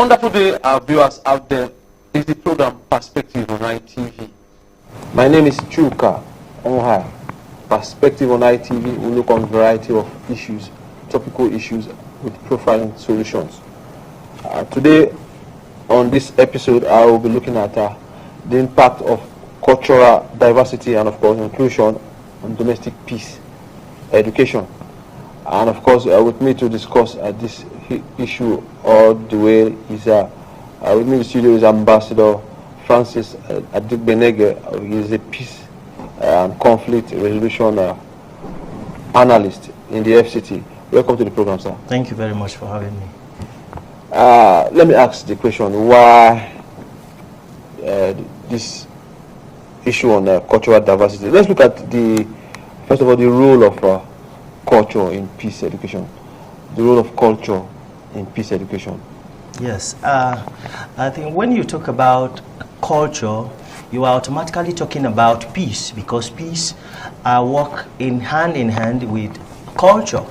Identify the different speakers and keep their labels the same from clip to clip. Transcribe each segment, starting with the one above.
Speaker 1: Wonderful day, our viewers out there. This is the program Perspective on ITV. My name is Chuka Onha. Perspective on ITV will look on a variety of issues, topical issues with profiling solutions. Today, on this episode, I will be looking at the impact of cultural diversity and, of course, inclusion on domestic peace, education. And, of course, with me to discuss this issue all the way is with me in the studio is Ambassador Francis Adigbenege. He is a peace and conflict resolution analyst in the FCT. Welcome to the program, sir.
Speaker 2: Thank you very much for having me.
Speaker 1: Let me ask the question, why this issue on cultural diversity? Let's look at first of all, the role of culture in peace education. The role of culture in peace education.
Speaker 2: Yes, I think when you talk about culture, you are automatically talking about peace, because peace work in hand with culture.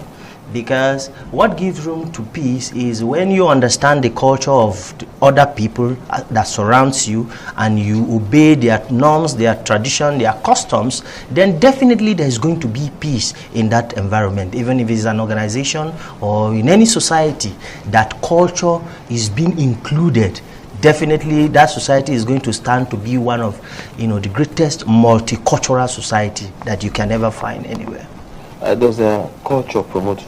Speaker 2: Because what gives room to peace is when you understand the culture of the other people that surrounds you, and you obey their norms, their tradition, their customs, then definitely there is going to be peace in that environment. Even if it's an organization or in any society that culture is being included, definitely that society is going to stand to be one of the greatest multicultural society that you can ever find anywhere.
Speaker 1: Does culture promote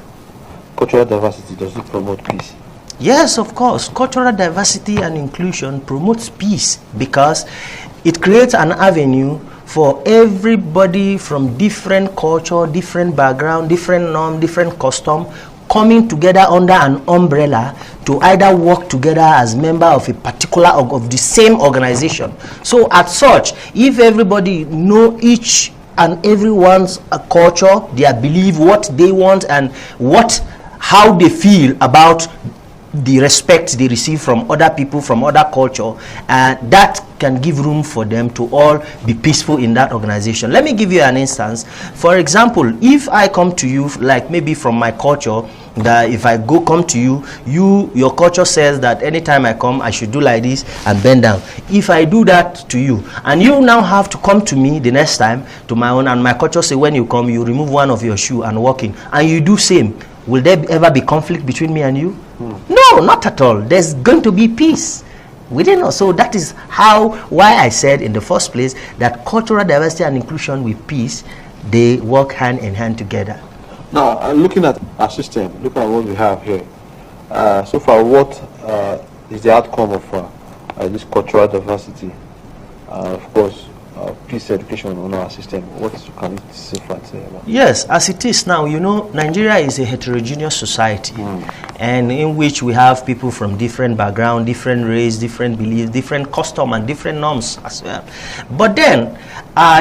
Speaker 1: cultural diversity? Does it promote peace?
Speaker 2: Yes, of course. Cultural diversity and inclusion promotes peace, because it creates an avenue for everybody from different culture, different background, different norm, different custom, coming together under an umbrella to either work together as member of a particular of the same organization. So as such, if everybody know each and everyone's culture, their belief, what they want, and how they feel about the respect they receive from other people, from other culture, that can give room for them to all be peaceful in that organization. Let me give you an instance. For example, if I come to you, like maybe from my culture, that if I come to you, your culture says that anytime I come, I should do like this and bend down. If I do that to you, and you now have to come to me the next time to my own, and my culture say when you come, you remove one of your shoe and walk in, and you do same, will there ever be conflict between me and you? No, not at all. There's going to be peace within us. So that is why I said in the first place that cultural diversity and inclusion with peace, they work hand in hand together.
Speaker 1: Now, looking at our system, look at what we have here. So far, what is the outcome of this cultural diversity? Of course, peace education on our system. What can you say about that?
Speaker 2: Yes, as it is now, Nigeria is a heterogeneous society, and in which we have people from different background, different race, different beliefs, different custom, and different norms as well. But then,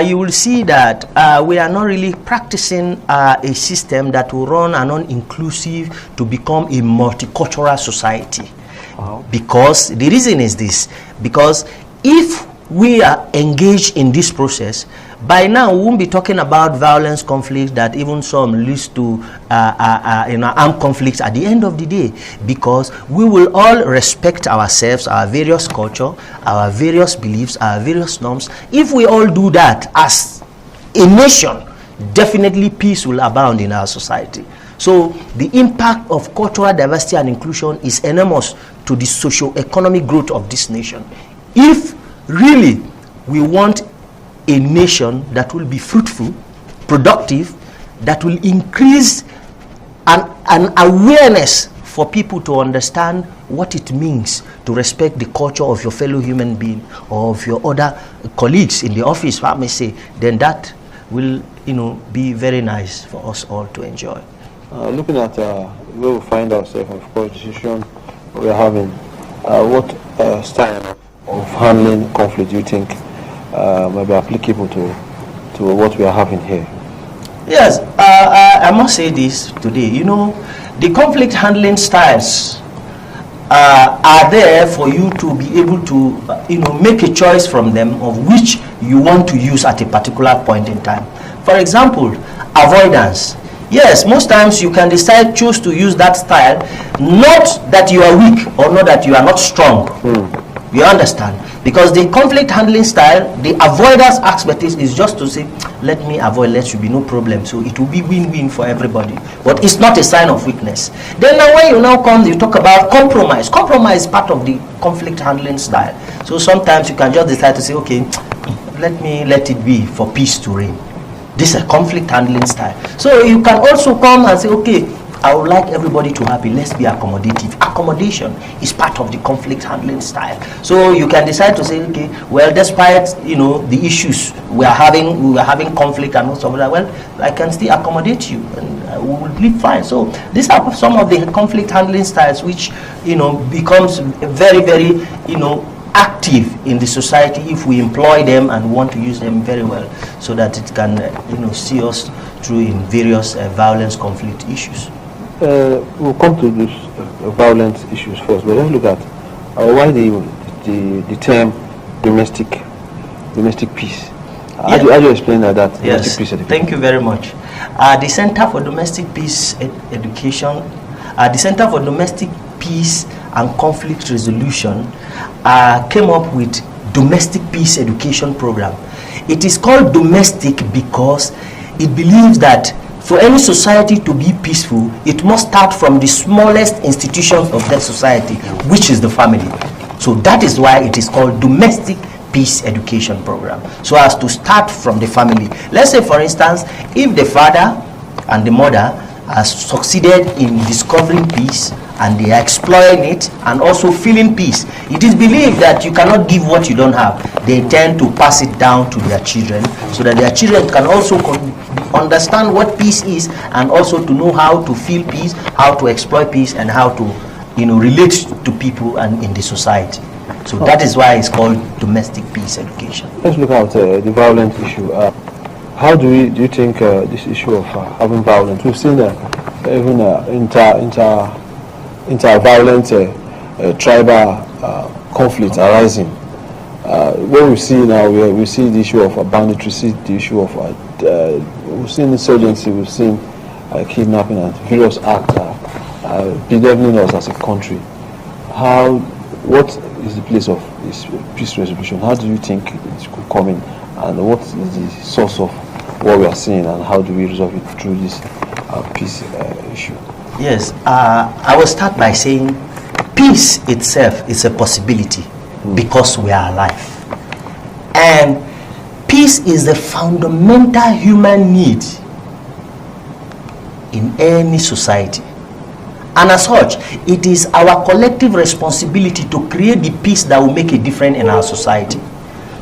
Speaker 2: you will see that we are not really practicing a system that will run a non-inclusive to become a multicultural society.
Speaker 1: Wow.
Speaker 2: Because the reason is this, because if we are engaged in this process, by now we won't be talking about violence, conflict that even some leads to armed conflicts at the end of the day, because we will all respect ourselves, our various culture, our various beliefs, our various norms. If we all do that as a nation, definitely peace will abound in our society. So the impact of cultural diversity and inclusion is enormous to the socio-economic growth of this nation. If really we want a nation that will be fruitful, productive, that will increase an awareness for people to understand what it means to respect the culture of your fellow human being or of your other colleagues in the office, if I may say, then that will be very nice for us all to enjoy.
Speaker 1: Looking at where we find ourselves, of course, the situation we are having, what style of handling conflict do you think may be applicable to what we are having here?
Speaker 2: Yes, I must say this today. The conflict handling styles are there for you to be able to make a choice from them of which you want to use at a particular point in time. For example, avoidance. Yes, most times you can choose to use that style, not that you are weak or not that you are not strong. You understand? Because the conflict handling style, the avoidance aspect is just to say, let me avoid, let should be no problem. So it will be win-win for everybody. But it's not a sign of weakness. Then now when you now come, you talk about compromise. Compromise is part of the conflict handling style. So sometimes you can just decide to say, okay, let it be for peace to reign. This is a conflict handling style. So you can also come and say, okay, I would like everybody to be happy. Let's be accommodative. Accommodation is part of the conflict handling style. So you can decide to say, okay, well, despite the issues we are having conflict and most of that. Well, I can still accommodate you, and we will live fine. So these are some of the conflict handling styles which becomes very, very active in the society if we employ them and want to use them very well, so that it can see us through in various violence conflict issues.
Speaker 1: We'll come to these violent issues first, but let's look at why the term domestic peace. How do you explain that?
Speaker 2: Yes,
Speaker 1: peace education?
Speaker 2: Thank you very much. The Center for Domestic Peace Education, the Center for Domestic Peace and Conflict Resolution came up with Domestic Peace Education Program. It is called domestic because it believes that for any society to be peaceful, it must start from the smallest institutions of that society, which is the family. So that is why it is called Domestic Peace Education Program, so as to start from the family. Let's say, for instance, if the father and the mother has succeeded in discovering peace and they are exploring it and also feeling peace, it is believed that you cannot give what you don't have. They tend to pass it down to their children, so that their children can also understand what peace is, and also to know how to feel peace, how to exploit peace, and how to relate to people and in the society. So that is why it's called domestic peace education.
Speaker 1: Let's look at the violent issue. How do you think this issue of having violence? We've seen even inter-violent tribal conflict arising. What we see now, we see the issue of banditry, the issue of we've seen insurgency, we've seen kidnapping and various acts bedeviling us as a country. What is the place of this peace resolution? How do you think it could come in, and what is the source of what we are seeing, and how do we resolve it through this peace issue?
Speaker 2: Yes, I will start by saying peace itself is a possibility because we are alive, and peace is the fundamental human need in any society. And as such, it is our collective responsibility to create the peace that will make a difference in our society.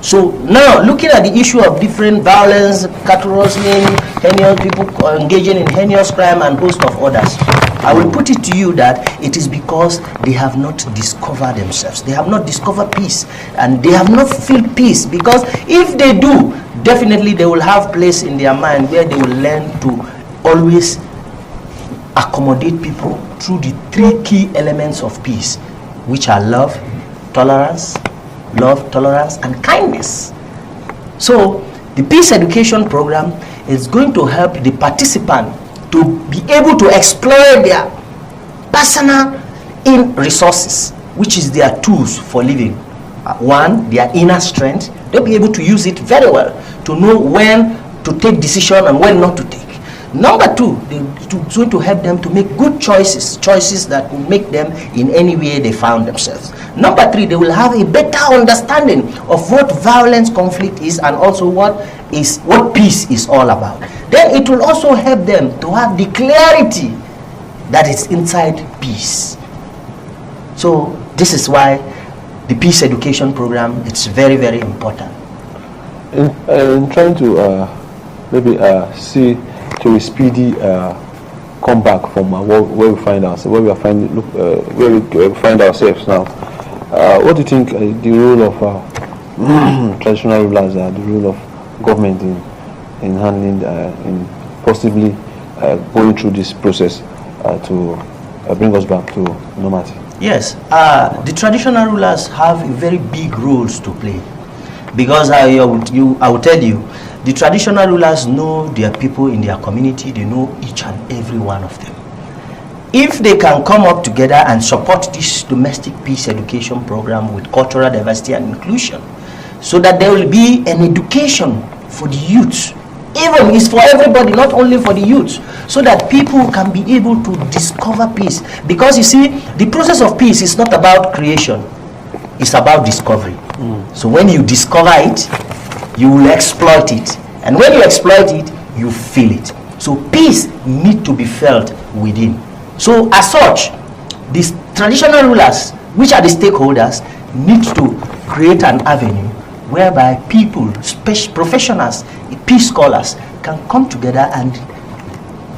Speaker 2: So now, looking at the issue of different violence, cattle rustling, heinous people engaging in heinous crime and host of others, I will put it to you that it is because they have not discovered themselves. They have not discovered peace, and they have not felt peace, because if they do, definitely they will have place in their mind where they will learn to always accommodate people through the three key elements of peace, which are love, tolerance, and kindness. So the peace education program is going to help the participant to be able to exploit their personal resources, which is their tools for living. One, their inner strength. They'll be able to use it very well to know when to take decision and when not to take. Number two, it's going to help them to make good choices that will make them in any way they found themselves. Number three, they will have a better understanding of what violence conflict is, and also what peace is all about. Then it will also help them to have the clarity that is inside peace. So this is why the peace education program is very, very important.
Speaker 1: In trying to maybe see to a speedy comeback from where we find ourselves, where we find ourselves now. What do you think the role of traditional rulers, the role of government in handling, in possibly going through this process to bring us back to normality?
Speaker 2: Yes, the traditional rulers have very big roles to play, because I will tell you, The traditional rulers know their people in their community. They know each and every one of them. If they can come up together and support this domestic peace education program with cultural diversity and inclusion, so that there will be an education for the youth, even it's for everybody, not only for the youth, so that people can be able to discover peace. Because you see, the process of peace is not about creation, it's about discovery. So when you discover it, you will exploit it, and when you exploit it, you feel it. So peace need to be felt within. So as such, these traditional rulers, which are the stakeholders, need to create an avenue whereby people, professionals, peace scholars can come together and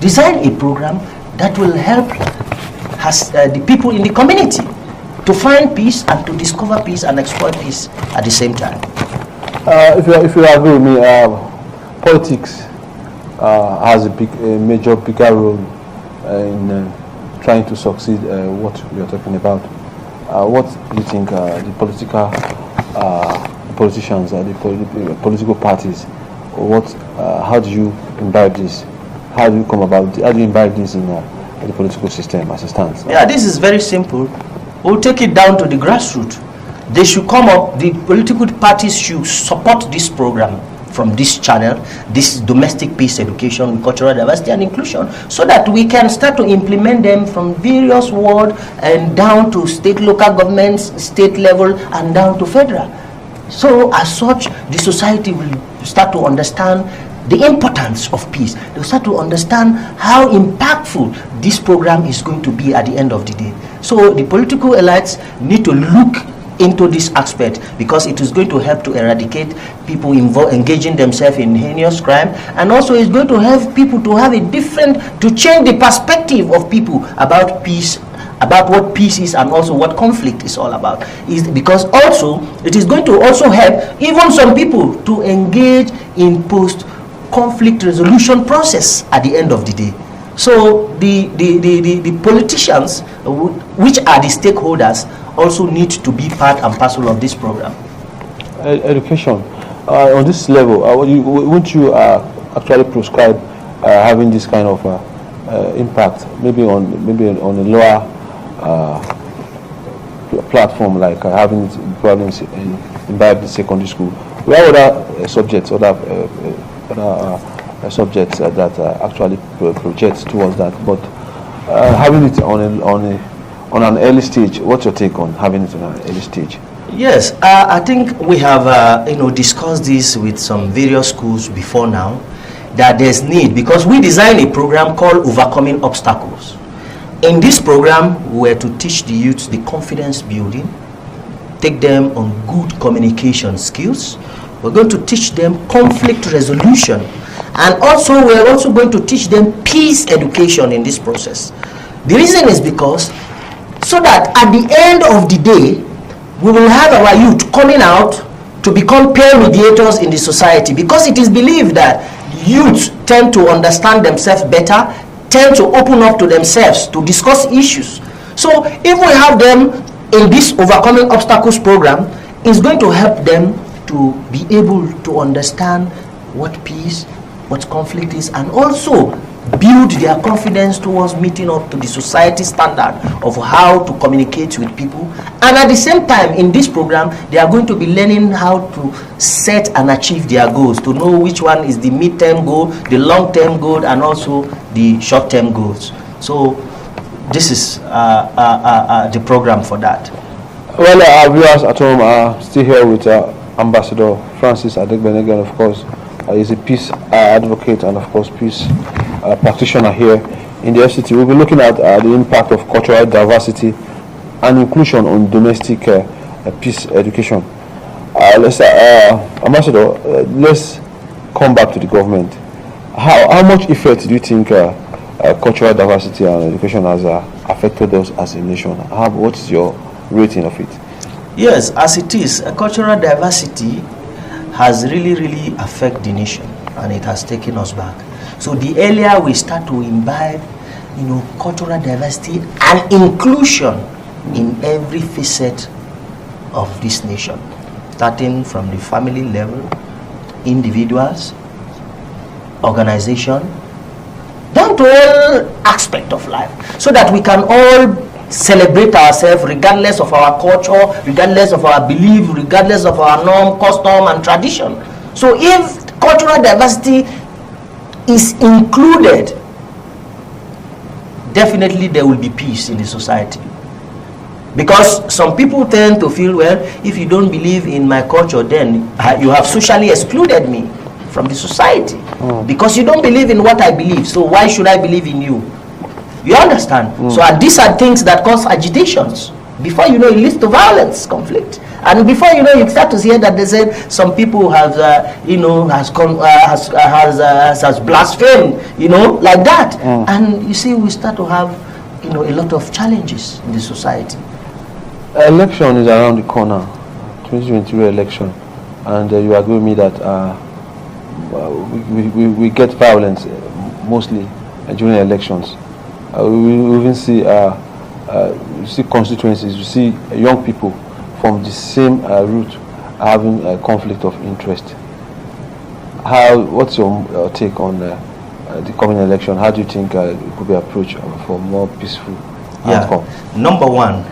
Speaker 2: design a program that will help the people in the community to find peace and to discover peace and exploit peace at the same time.
Speaker 1: If you agree with me, politics has a major, bigger role in trying to succeed what we are talking about. What do you think the politicians, the political parties, how do you imbibe this? How do you come about? How do you imbibe this in the political system as it stands?
Speaker 2: Yeah, this is very simple. We'll take it down to the grassroots. They should come up, the political parties should support this program from this channel, this domestic peace education, cultural diversity and inclusion, so that we can start to implement them from various ward and down to state, local governments, state level, and down to federal. So as such, the society will start to understand the importance of peace. They'll start to understand how impactful this program is going to be at the end of the day. So the political elites need to look into this aspect, because it is going to help to eradicate people engaging themselves in heinous crime, and also it's going to help people to have to change the perspective of people about peace, about what peace is, and also what conflict is all about. Because also it is going to also help even some people to engage in post-conflict resolution process at the end of the day. So the politicians, which are the stakeholders, also need to be part and parcel of this program.
Speaker 1: Education on this level, wouldn't you actually prescribe having this kind of impact, maybe on a lower platform, like having problems in the secondary school? We have other subjects, subjects that actually project towards that, but having it on an early stage, what's your take on having it on an early stage?
Speaker 2: Yes, I think we have discussed this with some various schools before now, that there's need, because we designed a program called Overcoming Obstacles. In this program, we were to teach the youth the confidence building, take them on good communication skills. We're going to teach them conflict resolution, and also we're also going to teach them peace education in this process. The reason is because so that at the end of the day, we will have our youth coming out to become peer mediators in the society, because it is believed that youth tend to understand themselves better, tend to open up to themselves to discuss issues. So if we have them in this Overcoming Obstacles program, it's going to help them to be able to understand what peace, what conflict is, and also build their confidence towards meeting up to the society standard of how to communicate with people. And at the same time, in this program, they are going to be learning how to set and achieve their goals, to know which one is the mid-term goal, the long-term goal, and also the short-term goals. So this is the program for that.
Speaker 1: Well, our viewers at home are still here with Ambassador Francis Adegbenege, of course. He's a peace advocate and, of course, peace practitioner here in the FCT. We'll be looking at the impact of cultural diversity and inclusion on domestic peace education. Ambassador, let's come back to the government. How much effect do you think cultural diversity and education has affected us as a nation? What is your rating of it?
Speaker 2: Yes, as it is, cultural diversity has really affected the nation, and it has taken us back. So the earlier we start to imbibe, cultural diversity and inclusion in every facet of this nation, starting from the family level, individuals, organization, down to all aspect of life, so that we can all celebrate ourselves regardless of our culture, regardless of our belief, regardless of our norm, custom, and tradition. So if cultural diversity is included, definitely there will be peace in the society. Because some people tend to feel, well, if you don't believe in my culture, then you have socially excluded me from the society. Because you don't believe in what I believe, so why should I believe in you? You understand? So these are things that cause agitations. Before you know, it leads to violence, conflict. And before you know, you start to hear that they said some people have, has blasphemed, like that. And you see, we start to have, a lot of challenges in the society.
Speaker 1: Election is around the corner, 2023 election, and you agree with me that we get violence mostly during elections. We even see constituencies, you see young people from the same route having a conflict of interest. What's your take on the coming election? How do you think it could be approached for more peaceful outcome?
Speaker 2: Number one,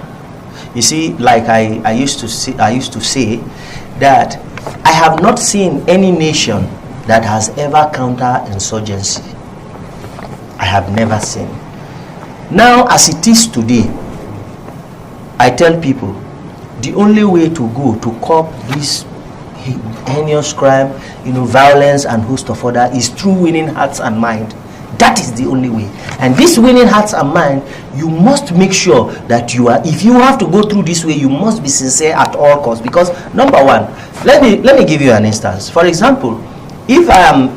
Speaker 2: you see, like I used to say that I have not seen any nation that has ever counter-insurgency. I have never seen. Now, as it is today, I tell people the only way to go to curb this heinous crime, violence and host of other, is through winning hearts and mind. That is the only way. And this winning hearts and mind, you must make sure that if you have to go through this way, you must be sincere at all costs. Because number one, let me give you an instance. For example, if I am,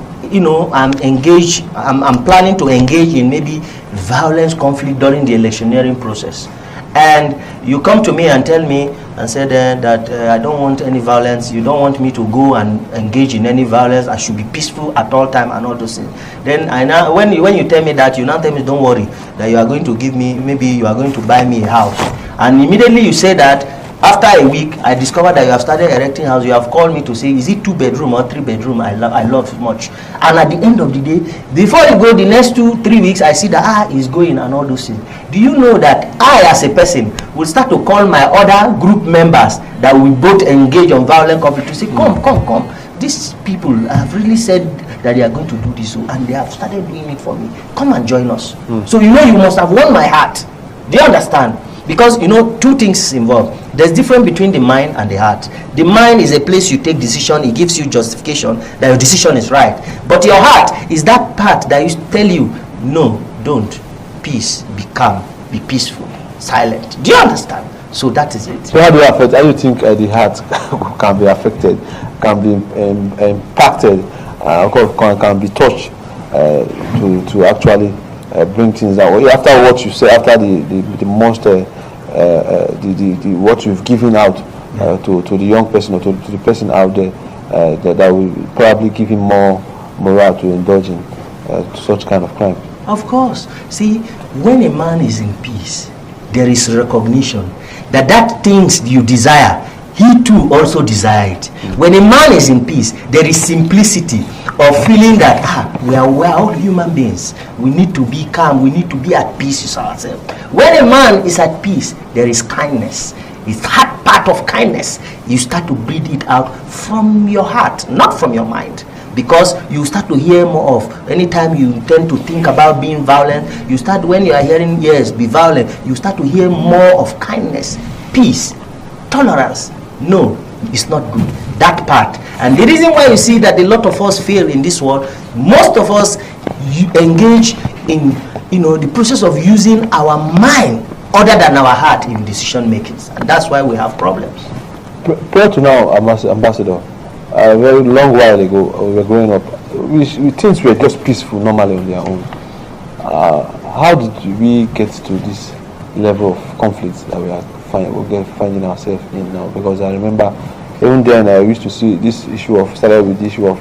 Speaker 2: I'm planning to engage in maybe violence, conflict during the electioneering process, and you come to me and tell me and say that I don't want any violence, you don't want me to go and engage in any violence, I should be peaceful at all time and all those things. Then when you tell me that, you now tell me, don't worry, that you are going to give me, maybe you are going to buy me a house. And immediately you say that, after a week, I discovered that you have started erecting house. You have called me to say, is it 2-bedroom or 3-bedroom? I love it much. And at the end of the day, before you go the next 2-3 weeks, I see that he's going and all those things. Do you know that I, as a person, will start to call my other group members that we both engage on violent conflict to say, come. These people have really said that they are going to do this, and they have started doing it for me. Come and join us. So you must have won my heart. Do you understand? Because two things involved. There's difference between the mind and the heart. The mind is a place you take decision, it gives you justification that your decision is right. But your heart is that part that tell you, no, don't. Peace, be calm, be peaceful, silent. Do you understand? So that is it.
Speaker 1: So how do you think the heart can be affected, can be impacted, can be touched to actually bring things down? After what you say, after the monster, what you've given out to the young person or to the person out there, that will probably give him more morale to indulge in such kind of crime.
Speaker 2: Of course. See, when a man is in peace, there is recognition that things you desire, he too also desire it. When a man is in peace, there is simplicity of feeling that we are all human beings. We need to be calm. We need to be at peace with ourselves. When a man is at peace, there is kindness. It's that part of kindness. You start to breathe it out from your heart, not from your mind. Because you start to hear more of, anytime you tend to think about being violent, when you are hearing, yes, be violent, you start to hear more of kindness, peace, tolerance. No, it's not good. That part. And the reason why you see that a lot of us fail in this world, most of us engage in the process of using our mind other than our heart in decision making. And that's why we have problems.
Speaker 1: Prior to now, Ambassador, a very long while ago, we were growing up, things were just peaceful normally on their own. How did we get to this level of conflicts that we're finding ourselves in now? Because I remember even then I used to see this issue started with the issue of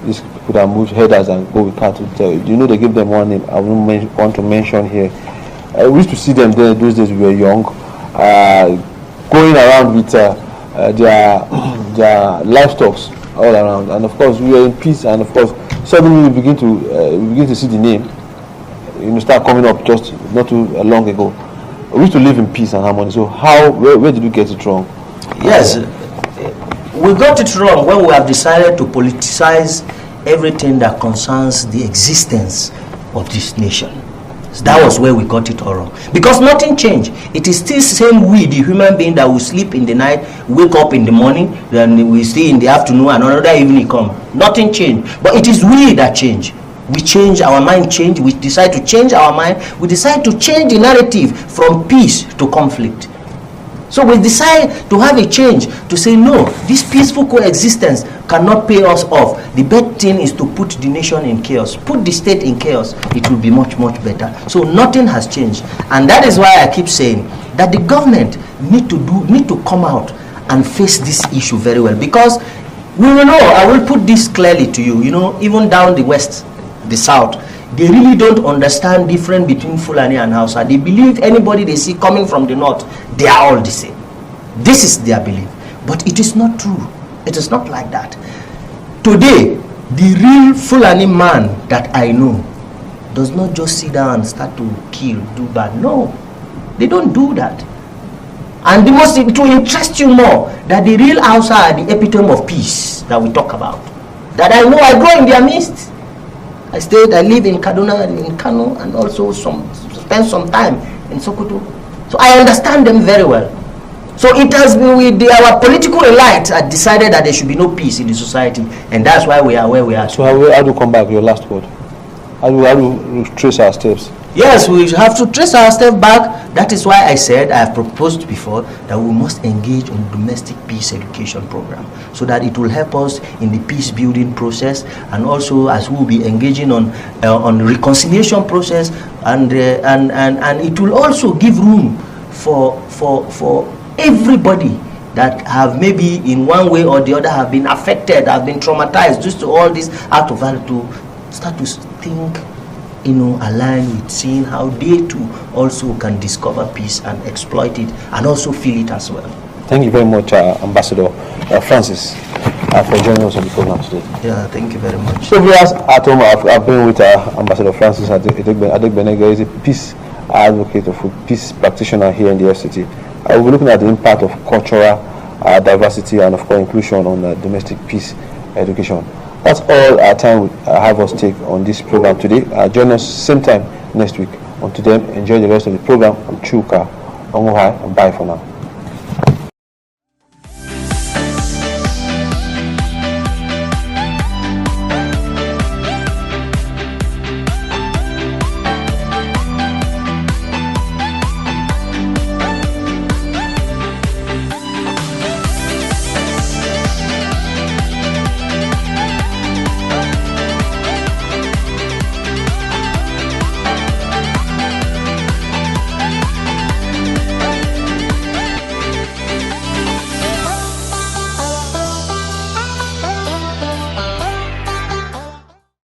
Speaker 1: these people that move headers and go with cattle. They give them one name I won't want to mention here. We used to see them there those days we were young, going around with their livestock all around, and of course we were in peace, and of course suddenly we begin to see the name, start coming up just not too long ago. We used to live in peace and harmony. So where did we get it wrong?
Speaker 2: Yes, we got it wrong when we have decided to politicize everything that concerns the existence of this nation. So that was where we got it all wrong. Because nothing changed. It is still the same we, the human being that will sleep in the night, wake up in the morning, then we stay in the afternoon, and another evening come. Nothing changed. But it is we that change. We change, our mind change, we decide to change our mind, we decide to change the narrative from peace to conflict. So we decide to have a change, to say no, this peaceful coexistence cannot pay us off. The best thing is to put the nation in chaos, put the state in chaos. It will be much, much better. So nothing has changed. And that is why I keep saying that the government need to come out and face this issue very well. Because we will know, I will put this clearly to you, even down the west, the south, they really don't understand difference between Fulani and Hausa. They believe anybody they see coming from the north, they are all the same. This is their belief. But it is not true. It is not like that. Today, the real Fulani man that I know does not just sit down and start to kill, do bad. No, they don't do that. And it will interest you more that the real Hausa are the epitome of peace that we talk about. That I know, I grow in their midst. I live in Kaduna and in Kano, and also spend some time in Sokoto. So I understand them very well. So it has been with our political elite that decided that there should be no peace in the society, and that's why we are where we are.
Speaker 1: So how do you come back? Your last word. How do we trace our steps?
Speaker 2: Yes, we have to trace our step back. That is why I said, I have proposed before, that we must engage on domestic peace education program, so that it will help us in the peace building process, and also as we will be engaging on reconciliation process, and it will also give room for everybody that have maybe in one way or the other have been affected, have been traumatized due to all this act of value, to start to think, align with seeing how they too also can discover peace and exploit it and also feel it as well.
Speaker 1: Thank you very much, Ambassador Francis, for joining us on the program today.
Speaker 2: Yeah, thank you very much.
Speaker 1: So viewers at home, I've been with Ambassador Francis Adegbenega. He's a peace advocate, of peace practitioner here in the FCT. I will be looking at the impact of cultural diversity and of course inclusion on domestic peace education. That's all our time we have us take on this program today. Join us same time next week. Until then, enjoy the rest of the program. I'm Chuka Onguhai, and bye for now.